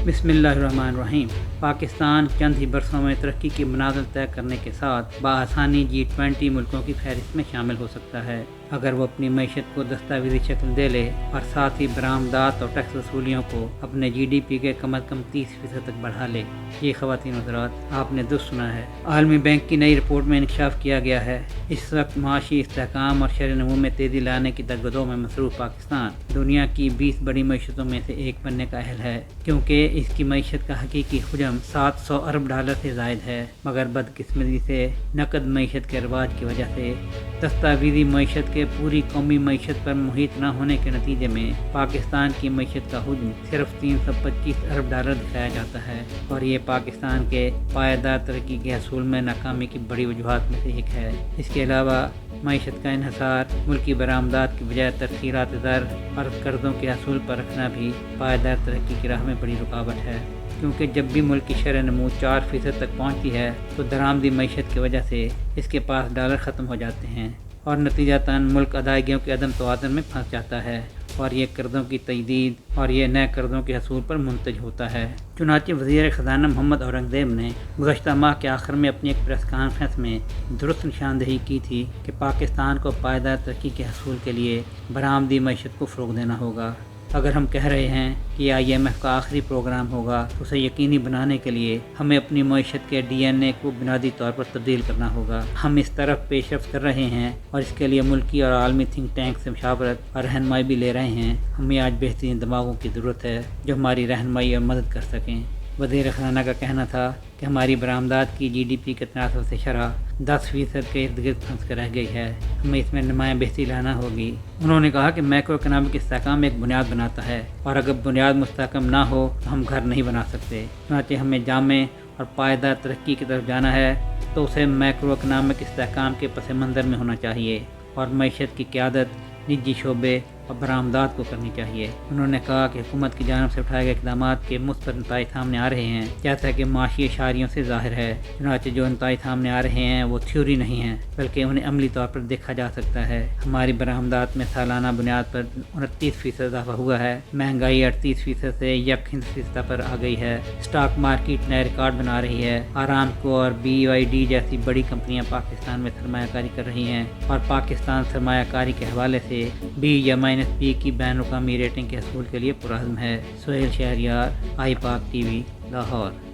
بسم اللہ الرحمن الرحیم۔ پاکستان چند ہی برسوں میں ترقی کی منازل طے کرنے کے ساتھ بآسانی G20 ملکوں کی فہرست میں شامل ہو سکتا ہے، اگر وہ اپنی معیشت کو دستاویزی شکل دے لے اور ساتھ ہی برآمدات اور ٹیکس وصولیوں کو اپنے GDP کے کم از کم 30% تک بڑھا لے۔ یہ خواتین حضرات، آپ نے درست سنا ہے۔ عالمی بینک کی نئی رپورٹ میں انکشاف کیا گیا ہے، اس وقت معاشی استحکام اور شرح نمو میں تیزی لانے کی جدوجہد میں مصروف پاکستان دنیا کی 20 بڑی معیشتوں میں سے ایک بننے کا اہل ہے، کیونکہ اس کی معیشت کا حقیقی حجم $700 ارب سے زائد ہے، مگر بدقسمتی سے نقد معیشت کے رواج کی وجہ سے دستاویزی معیشت کے پوری قومی معیشت پر محیط نہ ہونے کے نتیجے میں پاکستان کی معیشت کا حجم صرف $325 ارب دکھایا جاتا ہے، اور یہ پاکستان کے پائیدار ترقی کے حصول میں ناکامی کی بڑی وجوہات میں سے ایک ہے۔ اس کے علاوہ معیشت کا انحصار ملکی برآمدات کی بجائے ترسیلات زر اور قرضوں کے حصول پر رکھنا بھی پائیدار ترقی کی راہ میں بڑی رکاوٹ ہے، کیونکہ جب بھی ملک کی شرح نمو 4% تک پہنچتی ہے تو درآمدی معیشت کی وجہ سے اس کے پاس ڈالر ختم ہو جاتے ہیں اور نتیجتاً ملک ادائیگیوں کے عدم توازن میں پھنس جاتا ہے، اور یہ قرضوں کی تجدید اور یہ نئے قرضوں کے حصول پر منتج ہوتا ہے۔ چنانچہ وزیر خزانہ محمد اورنگزیب نے گزشتہ ماہ کے آخر میں اپنی ایک پریس کانفرنس میں درست نشاندہی کی تھی کہ پاکستان کو پائیدار ترقی کے حصول کے لیے برآمدی معیشت کو فروغ دینا ہوگا۔ اگر ہم کہہ رہے ہیں کہ IMF کا آخری پروگرام ہوگا تو اسے یقینی بنانے کے لیے ہمیں اپنی معیشت کے DNA کو بنیادی طور پر تبدیل کرنا ہوگا۔ ہم اس طرف پیش رفت کر رہے ہیں اور اس کے لیے ملکی اور عالمی تھنک ٹینک سے مشاورت اور رہنمائی بھی لے رہے ہیں۔ ہمیں آج بہترین دماغوں کی ضرورت ہے جو ہماری رہنمائی اور مدد کر سکیں۔ وزیر خزانہ کا کہنا تھا کہ ہماری برآمدات کی GDP کے تناسب سے شرح 10% کے ارد گرد پھنس کر رہ گئی ہے، ہمیں اس میں نمایاں بہتری لانا ہوگی۔ انہوں نے کہا کہ میکرو اکنامک استحکام ایک بنیاد بناتا ہے، اور اگر بنیاد مستحکم نہ ہو تو ہم گھر نہیں بنا سکتے۔ چنانچہ ہمیں جامع اور پائیدار ترقی کی طرف جانا ہے تو اسے میکرو اکنامک استحکام کے پس منظر میں ہونا چاہیے، اور معیشت کی قیادت نجی شعبے اور برآمدات کو کرنی چاہیے۔ انہوں نے کہا کہ حکومت کی جانب سے اٹھائے گئے اقدامات کے مثبت نتائج سامنے آ رہے ہیں، جیسا کہ معاشی اشاریوں سے ظاہر ہے۔ چنانچہ جو نتائج سامنے آ رہے ہیں وہ تھیوری نہیں ہیں، بلکہ انہیں عملی طور پر دیکھا جا سکتا ہے۔ ہماری برآمدات میں سالانہ بنیاد پر 29% اضافہ ہوا ہے، مہنگائی 38% سے 1% پر آ گئی ہے، اسٹاک مارکیٹ نئے ریکارڈ بنا رہی ہے، آرامکو اور BYD جیسی بڑی کمپنیاں پاکستان میں سرمایہ کاری کر رہی ہیں، اور پاکستان سرمایہ کاری کے حوالے سے B یا -B کی بین الاقوامی ریٹنگ کے حصول کے لیے پرعزم ہے۔ سہیل شہریار، آئی پاک TV، لاہور۔